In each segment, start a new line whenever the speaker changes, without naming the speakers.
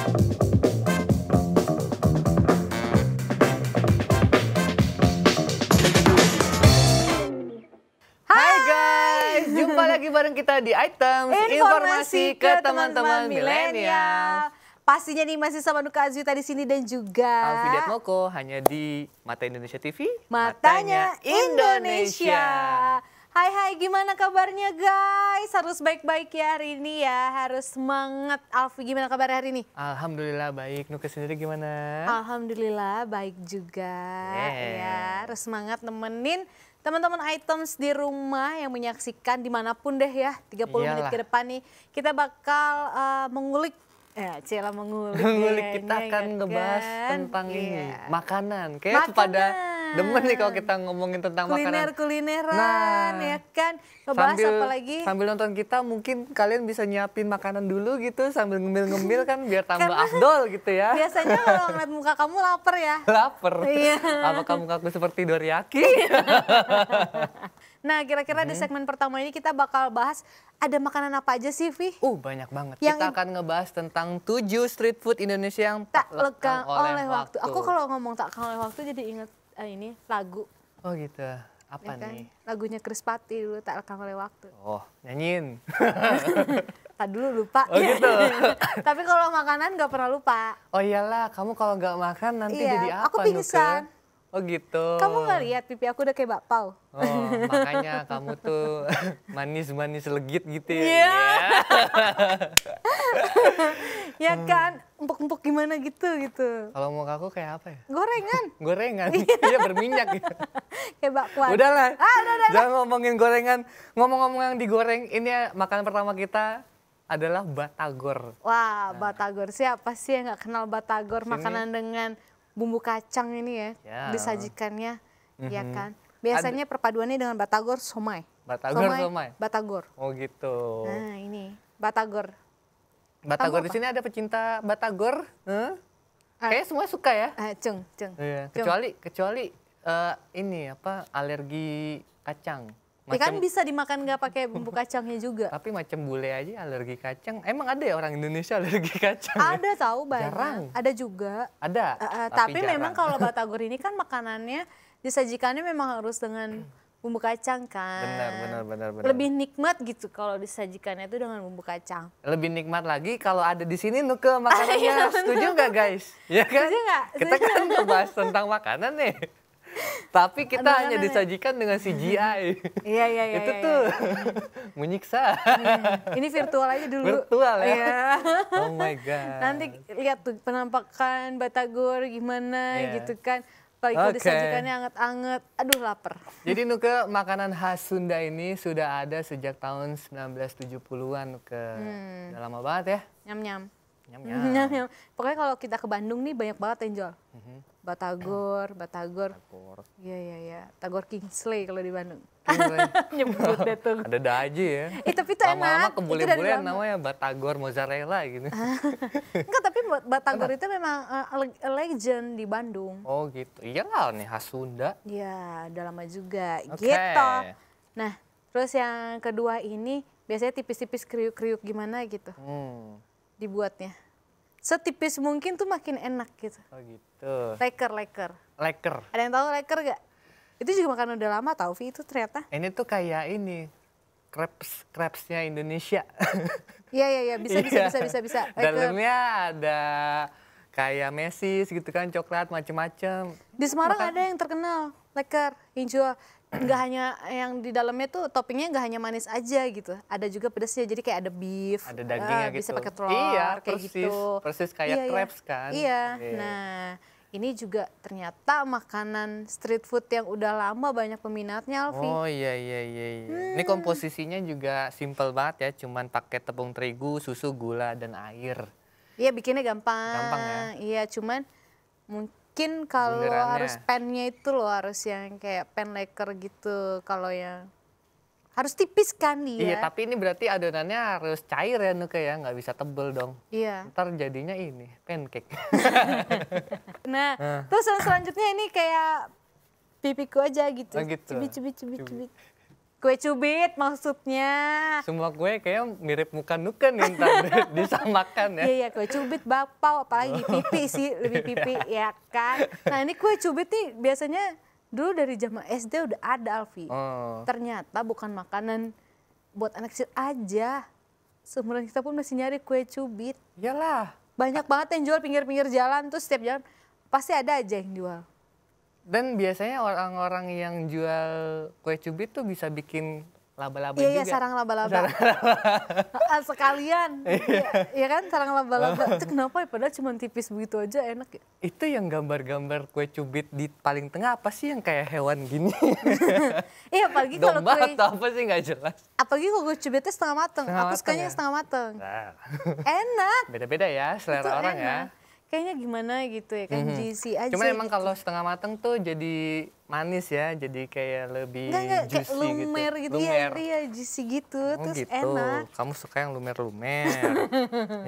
Hai guys, jumpa lagi bareng kita di Items Informasi ke teman-teman milenial.
Pastinya nih masih sama Nuka Azuita di sini dan juga
Alfidet Moko hanya di Mata Indonesia TV.
Matanya Indonesia. Hai, gimana kabarnya guys? Harus baik-baik ya hari ini ya, harus semangat. Alfi, gimana kabar hari ini?
Alhamdulillah baik, Nuka sendiri gimana?
Alhamdulillah baik juga.
Yeah.
Ya, harus semangat nemenin teman-teman Items di rumah yang menyaksikan dimanapun deh ya. 30 menit
Iyalah.
ke depan nih kita bakal mengulik.
Mengulik kita
kayaknya,
akan
ya
ngebahas
kan?
tentang ini,
Iya.
makanan. Kayak pada demen nih kalau kita ngomongin tentang makanan.
Kulineran ya kan. Ngebahas apa lagi?
Sambil nonton kita mungkin kalian bisa nyiapin makanan dulu gitu sambil ngemil-ngemil kan biar tambah afdol gitu ya.
Biasanya kalau ngeliat muka kamu lapar ya.
Lapar.
Iya.
Apakah mukaku seperti Doriyaki?
Nah, kira-kira di segmen pertama ini kita bakal bahas ada makanan apa aja sih, Vi?
Banyak banget.
Yang
Kita akan ngebahas tentang 7 street food Indonesia yang
Tak lekang oleh
waktu.
waktu. Aku kalau ngomong tak lekang oleh waktu jadi inget ini lagu.
Oh gitu. Apa
Ya kan?
nih?
Lagunya Chris Patti dulu, tak lekang oleh waktu.
Oh, nyanyiin.
Tak dulu lupa.
Oh gitu.
Tapi kalau makanan nggak pernah lupa.
Oh iyalah, kamu kalau nggak makan nanti
Iya,
jadi apa,
aku pingsan.
Nuka? Oh gitu.
Kamu nggak lihat pipi aku udah kayak bakpao.
Oh, makanya kamu tuh manis-manis legit gitu ya.
Iya.
Iya.
Ya kan, empuk-empuk gimana gitu.
Kalau mau aku kayak apa ya?
Gorengan.
Gorengan. Iya berminyak gitu.
Kayak bakwan.
Udahlah.
Udah.
Jangan ngomongin gorengan. Ngomong-ngomong yang digoreng, ini makanan pertama kita adalah batagor.
Wah, batagor. Siapa sih yang nggak kenal batagor?
Sini.
Makanan dengan bumbu kacang ini ya.
Ya.
Disajikannya, ya kan. Biasanya perpaduannya dengan batagor somai.
Batagor somai.
Batagor.
Oh gitu.
Nah, ini batagor.
Batagor
Kamu
di sini ada pecinta batagor? Kayaknya semua suka ya.
Cung.
Iya.
Cung.
Kecuali ini apa alergi kacang.
Ya kan bisa dimakan nggak pakai bumbu kacangnya juga.
Tapi macam bule aja alergi kacang. Emang ada ya orang Indonesia alergi kacang?
Ada tahu banyak.
Jarang.
Ada juga.
Ada.
Tapi
jarang.
memang kalau batagor ini kan makanannya disajikannya memang harus dengan bumbu kacang kan.
Benar.
Lebih nikmat gitu kalau disajikannya itu dengan bumbu kacang.
Lebih nikmat lagi kalau ada di sini Nuka makanannya. Setuju nggak guys? Ya kan?
Setuju nggak?
Kita kan ngebahas tentang makanan nih. Tapi kita hanya disajikan dengan CGI.
Iya.
Itu tuh menyiksa.
Ini virtual aja dulu.
Virtual ya?
Iya.
Oh my god.
Nanti lihat tuh penampakan batagor gimana
Iya.
gitu kan. Kalau
Oke.
disajikannya anget-anget, aduh lapar.
Jadi Nuka, makanan khas Sunda ini sudah ada sejak tahun 1970-an Nuka. Udah lama banget ya.
Nyam-nyam.
Nyam-nyam.
Pokoknya kalau kita ke Bandung nih banyak banget yang jual. Batagor. Iya. Tagor Kingsley kalau di Bandung. Nyebut deh tuh.
Ada aja ya.
Tapi itu
Lama-lama
enak.
ke
Itu dari
bule-bule yang
lama.
namanya batagor mozzarella gitu.
Enggak, tapi batagor itu memang a legend di Bandung.
Oh gitu. Iya nggak nih khas Sunda.
Iya, udah lama juga
Oke.
gitu. Nah, terus yang kedua ini biasanya tipis-tipis kriuk-kriuk gimana gitu dibuatnya. Setipis mungkin tuh makin enak gitu.
Oh gitu.
Leker.
Leker.
Ada yang tahu leker gak? Itu juga makanan udah lama tau, Vi, itu ternyata.
Ini tuh kayak ini crepes-nya Indonesia.
Iya, bisa. Leker.
Dalamnya ada kayak mesis gitu kan, coklat macem-macem.
Di Semarang ada yang terkenal leker yang jual. Nggak hanya yang di dalamnya tuh toppingnya nggak hanya manis aja gitu, ada juga pedasnya, jadi kayak ada beef,
Ada dagingnya gitu.
bisa pakai telur,
Iya,
kayak gitu.
persis kayak crepes kan.
Iya. Nah, ini juga ternyata makanan street food yang udah lama banyak peminatnya, Alfi.
Oh iya. Ini komposisinya juga simple banget ya, cuman pakai tepung terigu, susu, gula dan air.
Iya, bikinnya gampang.
Gampang ya?
Iya, cuman mungkin kalau
Bunderannya.
harus pannya itu loh, harus yang kayak pan leker gitu. Kalau yang harus tipis kan dia.
Iya, tapi ini berarti adonannya harus cair ya Nuka ya, nggak bisa tebel dong.
Iya.
Ntar jadinya ini, pancake.
Nah, terus yang selanjutnya ini kayak pipiku aja gitu.
Oh gitu.
Cubit. Kue cubit maksudnya.
Semua kue kayak mirip muka Nuke nih ntar disamakan ya.
Iya, kue cubit, bakpao, apalagi pipi sih, lebih pipi ya kan. Nah ini kue cubit nih biasanya dulu dari zaman SD udah ada, Alfi. Ternyata bukan makanan buat anak kecil aja. Seumuran kita pun masih nyari kue cubit.
Iyalah.
Banyak banget yang jual pinggir-pinggir jalan, tuh setiap jalan pasti ada aja yang jual.
Dan biasanya orang-orang yang jual kue cubit tuh bisa bikin laba-laba
juga.
Iya,
sarang laba-laba. Sekalian. Iya kan, sarang laba-laba. Itu kenapa ya, padahal cuma tipis begitu aja enak ya.
Itu yang gambar-gambar kue cubit di paling tengah apa sih yang kayak hewan gini?
Iya, apalagi kalau
domba
kue...
atau apa sih nggak jelas.
Apalagi kalau kue cubitnya setengah mateng. Aku sukanya setengah mateng.
Nah.
Enak.
Beda-beda ya selera
itu
orang
enak.
Ya.
Kayaknya gimana gitu ya kan, juicy aja.
Cuman emang
gitu.
kalau setengah mateng tuh jadi manis ya, jadi kayak lebih
Nggak,
juicy
kayak lumer gitu.
Lumer.
Iya, juicy gitu, terus
gitu.
enak.
Kamu suka yang lumer-lumer.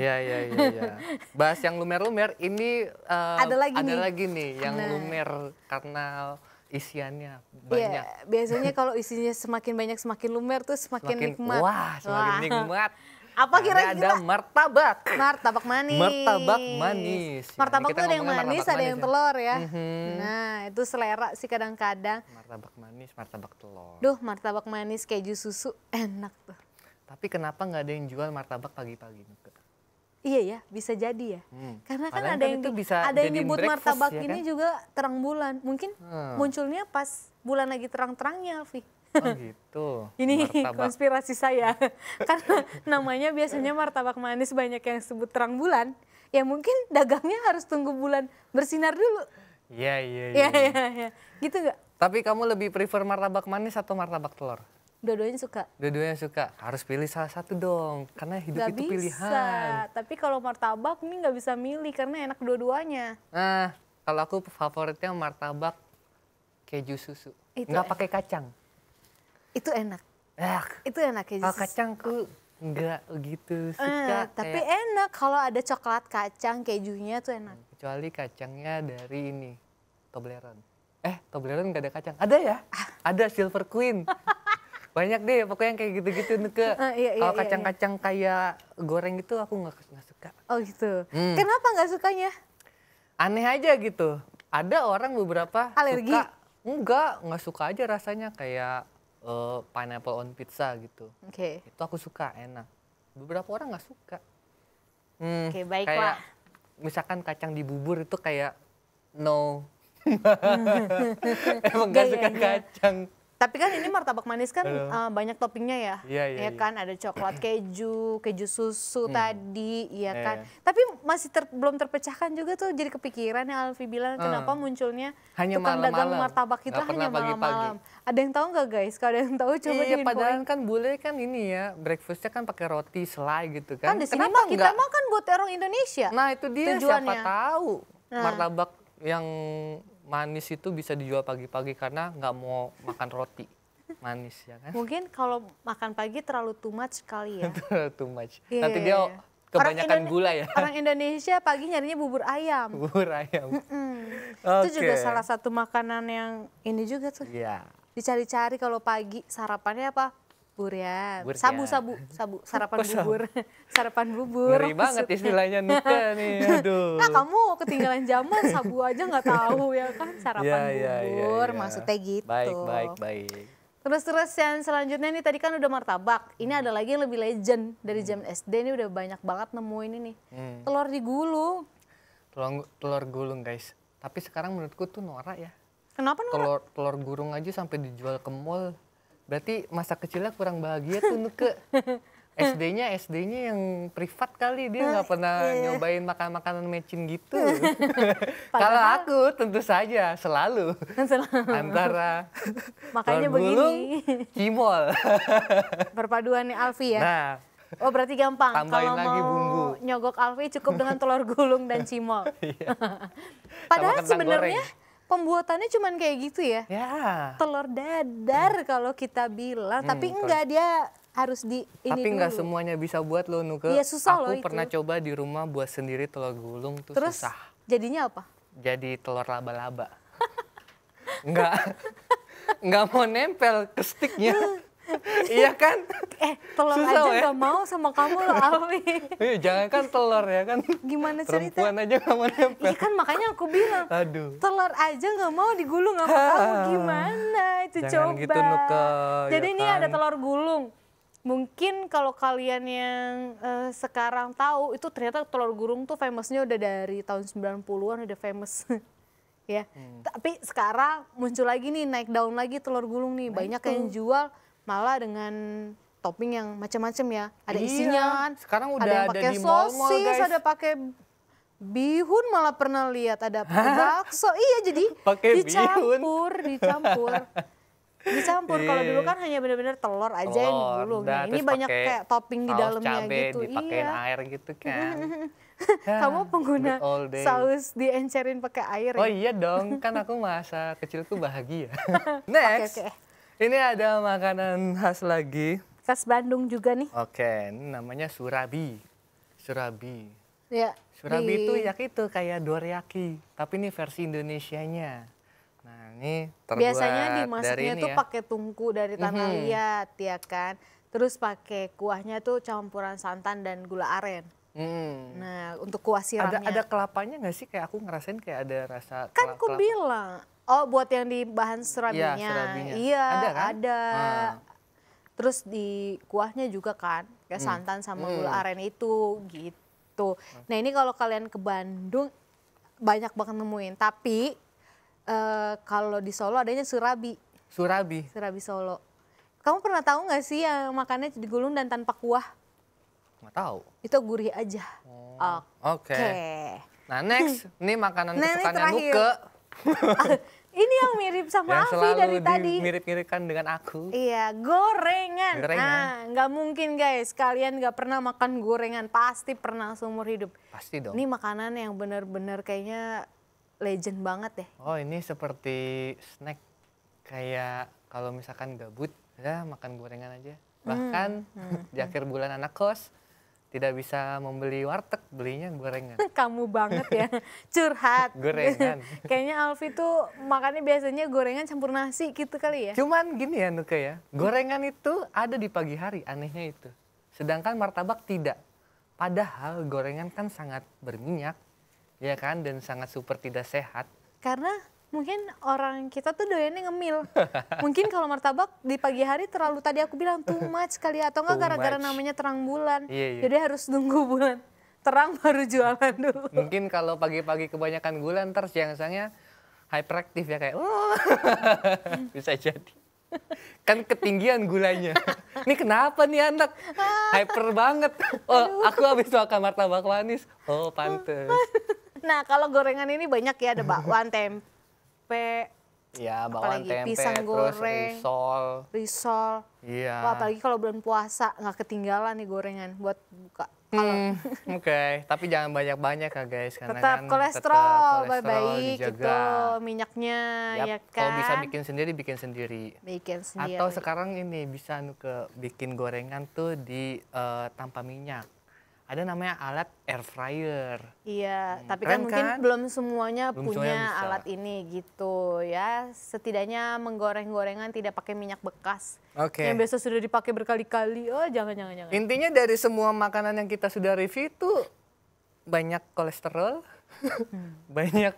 Iya. Bahas yang lumer-lumer, ini
ada lagi
nih yang lumer karena isiannya banyak.
Iya, biasanya kalau isinya semakin banyak semakin lumer tuh semakin nikmat.
Wah, semakin nikmat.
Apa kira-kira?
Ada martabak.
Martabak manis.
Martabak manis.
Martabak tuh ada yang manis, ada yang telur ya. Nah, itu selera sih kadang-kadang.
Martabak manis, martabak telur.
Duh, martabak manis keju susu enak tuh.
Tapi kenapa nggak ada yang jual martabak pagi-pagi?
Iya ya, bisa jadi ya. Karena kan
padahal
ada yang ada yang nyebut martabak ya ini kan? Juga terang bulan. Mungkin munculnya pas bulan lagi terang-terangnya, Alfi.
Oh gitu.
Ini
martabak.
Konspirasi saya. Karena namanya biasanya martabak manis banyak yang sebut terang bulan. Ya mungkin dagangnya harus tunggu bulan bersinar dulu.
Iya.
Gitu nggak?
Tapi kamu lebih prefer martabak manis atau martabak telur?
Dua-duanya suka.
Dua-duanya suka. Harus pilih salah satu dong. Karena hidup
gak
itu
bisa.
pilihan.
Tapi kalau martabak ini nggak bisa milih karena enak dua-duanya.
Nah, kalau aku favoritnya martabak keju susu. Nggak pakai kacang.
Itu enak. Itu enak keju susu.
Kalau kacangku nggak gitu suka.
Tapi enak kalau ada coklat kacang kejunya tuh enak.
Kecuali kacangnya dari ini, Toblerone. Toblerone nggak ada kacang. Ada ya? Ada Silver Queen. Banyak deh pokoknya yang kayak gitu-gitu Nuke. Kalau kacang-kacang kayak goreng itu aku nggak suka.
Oh gitu. Kenapa nggak sukanya?
Aneh aja gitu. Ada orang beberapa
alergi?
Suka. Nggak suka aja rasanya kayak pineapple on pizza gitu. Itu aku suka, enak. Beberapa orang nggak suka.
Baiklah.
Kayak misalkan kacang di bubur itu kayak no. Emang nggak suka kacang.
Tapi kan ini martabak manis kan banyak toppingnya ya.
Iya.
Kan ada coklat keju susu tadi, iya kan. Tapi masih belum terpecahkan juga tuh, jadi kepikiran ya Alfi bilang kenapa munculnya
hanya
tukang dagang martabak itu hanya malam-malam. Ada yang tahu nggak guys? Kalau ada yang tahu coba diinfoin.
Padahal kan bule kan ini ya, breakfastnya kan pakai roti selai gitu kan.
Kan di sini mah kita makan buat orang Indonesia.
Nah itu dia,
tujuannya.
Siapa tahu martabak yang manis itu bisa dijual pagi-pagi karena nggak mau makan roti manis ya kan.
Mungkin kalau makan pagi terlalu too much kali ya.
Too much. Nanti dia kebanyakan gula ya.
Orang Indonesia pagi nyarinya bubur ayam.
Bubur ayam.
Itu juga salah satu makanan yang ini juga tuh.
Iya.
Dicari-cari kalau pagi sarapannya apa? Burian. Sabu. Sarapan bubur. Sarapan bubur.
Ngeri banget istilahnya Nuke nih. Aduh.
Nah kamu ketinggalan zaman, sabu aja nggak tahu ya kan. Sarapan bubur maksudnya gitu.
Baik.
Terus yang selanjutnya nih tadi kan udah martabak. Ini ada lagi yang lebih legend dari zaman SD, ini udah banyak banget nemuin ini. Telur digulung.
Telur gulung guys. Tapi sekarang menurutku tuh norak ya.
Kenapa norak?
Telur gulung aja sampai dijual ke mall. Berarti masa kecilnya kurang bahagia tuh Nuke. SD-nya yang privat kali, dia nggak pernah nyobain makanan mecin gitu. Kalau aku tentu saja selalu antara
makanya
begini cimol.
Perpaduan nih Alfi ya.
Nah,
oh berarti gampang.
Tambahin
Kalau
lagi
mau
bumbu.
nyogok Alfi cukup dengan telur gulung dan cimol. Padahal sebenarnya pembuatannya cuman kayak gitu ya. Telur dadar kalau kita bilang, tapi enggak, dia harus di ini
tapi nggak
dulu.
Semuanya bisa buat lo Nuke.
Iya, susah
aku
loh
pernah
itu.
coba di rumah buat sendiri telur gulung tuh.
Terus,
susah.
jadinya apa?
Jadi telur laba-laba. Nggak mau nempel ke sticknya. Iya kan?
Telur
Susah,
aja
ya?
nggak mau sama kamu loh, Alfi.
Jangan kan telur ya kan?
Gimana cerita?
Perempuan aja nggak mau nempel.
Iya kan makanya aku bilang,
Aduh.
telur aja nggak mau digulung sama kamu, gimana itu?
Jangan
coba.
gitu, Nuke,
Jadi
ya
ini
kan?
ada telur gulung. Mungkin kalau kalian yang sekarang tahu, itu ternyata telur gulung tuh famousnya udah dari tahun 90-an udah famous. Ya, tapi sekarang muncul lagi nih, naik daun lagi telur gulung nih. Banyak yang jual malah dengan topping yang macam-macam ya. Ada
Iya,
isinya kan.
sekarang udah
ada yang
ada
pakai
di mall-mall,
sosis,
guys.
ada pakai bihun, malah pernah lihat ada pakai bakso. Iya, jadi
Pakai
dicampur. Kalau dulu kan hanya benar-benar telur aja yang digulung.
Udah,
Nah, ini
terus
banyak
pakai
kayak topping di
saus
dalamnya
cabe,
gitu.
dipakein
Iya.
air gitu kan.
Kamu pengguna
good old days.
saus diencerin pakai air
Oh
ya?
iya dong, kan aku masa kecilku bahagia. Next,
Oke.
ini ada makanan khas lagi.
Khas Bandung juga nih.
Oke, ini namanya surabi. Surabi.
Ya,
Surabi itu ya itu kayak dorayaki, tapi ini versi Indonesianya. Nah, ini terbuat
biasanya
dari
dimasaknya
ini
tuh
ya.
pakai tungku dari tanah liat ya kan. Terus pakai kuahnya tuh campuran santan dan gula aren.
Hmm.
Nah, untuk kuah siramnya.
Ada kelapanya nggak sih? Kayak aku ngerasain kayak ada rasa
Kan aku
kelapa.
bilang. Oh, buat yang di bahan surabinya.
Iya, surabinya.
Iya,
Ada kan?
ada.
Ah.
Terus di kuahnya juga kan, kayak santan sama gula aren itu gitu. Nah, ini kalau kalian ke Bandung banyak banget nemuin. Tapi kalau di Solo adanya surabi.
Surabi.
Surabi Solo. Kamu pernah tahu nggak sih yang makannya digulung dan tanpa kuah?
Nggak tahu.
Itu gurih aja.
Oke. Nah, next, ini makanan
Nah, ini
kesukaannya
terakhir.
Nuke.
Ini yang mirip sama
Yang
Alfi
selalu
dari tadi.
mirip-miripkan dengan aku.
Iya, gorengan.
Gorengan.
Nggak mungkin guys, kalian nggak pernah makan gorengan. Pasti pernah seumur hidup.
Pasti dong.
Ini makanan yang bener-bener kayaknya legend banget deh.
Oh, ini seperti snack. Kayak kalau misalkan gabut, ya makan gorengan aja. Bahkan di akhir bulan anak kos, tidak bisa membeli warteg, belinya gorengan.
Kamu banget ya, curhat.
Gorengan.
Kayaknya Alfi tuh makannya biasanya gorengan campur nasi gitu kali ya.
Cuman gini ya Nuke ya, gorengan itu ada di pagi hari, anehnya itu. Sedangkan martabak tidak. Padahal gorengan kan sangat berminyak, ya kan, dan sangat super tidak sehat.
Karena mungkin orang kita tuh doyannya ngemil. Mungkin kalau martabak di pagi hari terlalu, tadi aku bilang too much kali ya. Atau enggak
Too
gara-gara
much.
namanya terang bulan.
Iya, iya.
Jadi harus nunggu bulan terang baru jualan dulu.
Mungkin kalau pagi-pagi kebanyakan gula, ntar siang-siangnya hyperaktif ya kayak, bisa jadi. Kan ketinggian gulanya. Ini kenapa nih anak? Hyper banget. Oh, aku habis makan martabak manis. Oh, pantes.
Nah, kalau gorengan ini banyak ya, ada bakwan, tempe,
Ya, bakwan
apalagi
tempe,
pisang
terus
goreng, risol.
Iya.
Wah, apalagi kalau bulan puasa nggak ketinggalan nih gorengan buat buka.
Oke, tapi jangan banyak-banyak ya guys, karena
Tetap
kan
kolesterol,
tetap
baik-baik
dijaga.
gitu minyaknya,
Yap,
ya kan.
kalau bisa bikin sendiri, bikin sendiri.
Bikin sendiri.
Atau sekarang ini bisa Nuke bikin gorengan tuh di tanpa minyak. Ada namanya alat air fryer.
Iya, tapi
keren
kan mungkin
kan?
belum semuanya
Belum
punya
semuanya bisa.
alat ini gitu ya. Setidaknya menggoreng-gorengan tidak pakai minyak bekas.
Oke.
Yang biasa sudah dipakai berkali-kali. Oh, jangan.
Intinya dari semua makanan yang kita sudah review itu banyak kolesterol, banyak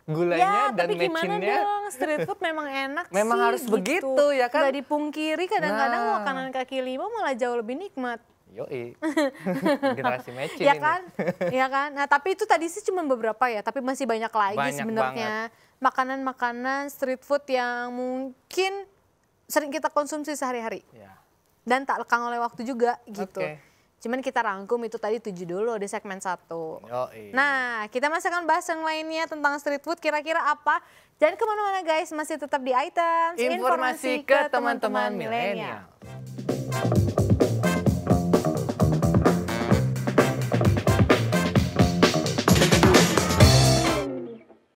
gulanya
Ya,
dan
tapi gimana
mecinnya.
dong, street food memang enak
Memang
sih.
harus begitu, ya kan?
Nggak dipungkiri, kadang-kadang
Nah.
makanan kaki lima malah jauh lebih nikmat.
Yoi, generasi mecin
Ya
ini.
kan? Ya kan? Nah, tapi itu tadi sih cuma beberapa ya, tapi masih banyak lagi
Banyak
sebenarnya makanan-makanan street food yang mungkin sering kita konsumsi sehari-hari
Ya.
dan tak lekang oleh waktu juga gitu.
Oke.
Cuman kita rangkum itu tadi 7 dulu di segmen 1.
Yoi.
Nah, kita masih akan bahas yang lainnya tentang street food, kira-kira apa. Jangan kemana-mana guys, masih tetap di Items
Informasi ke teman-teman milenial.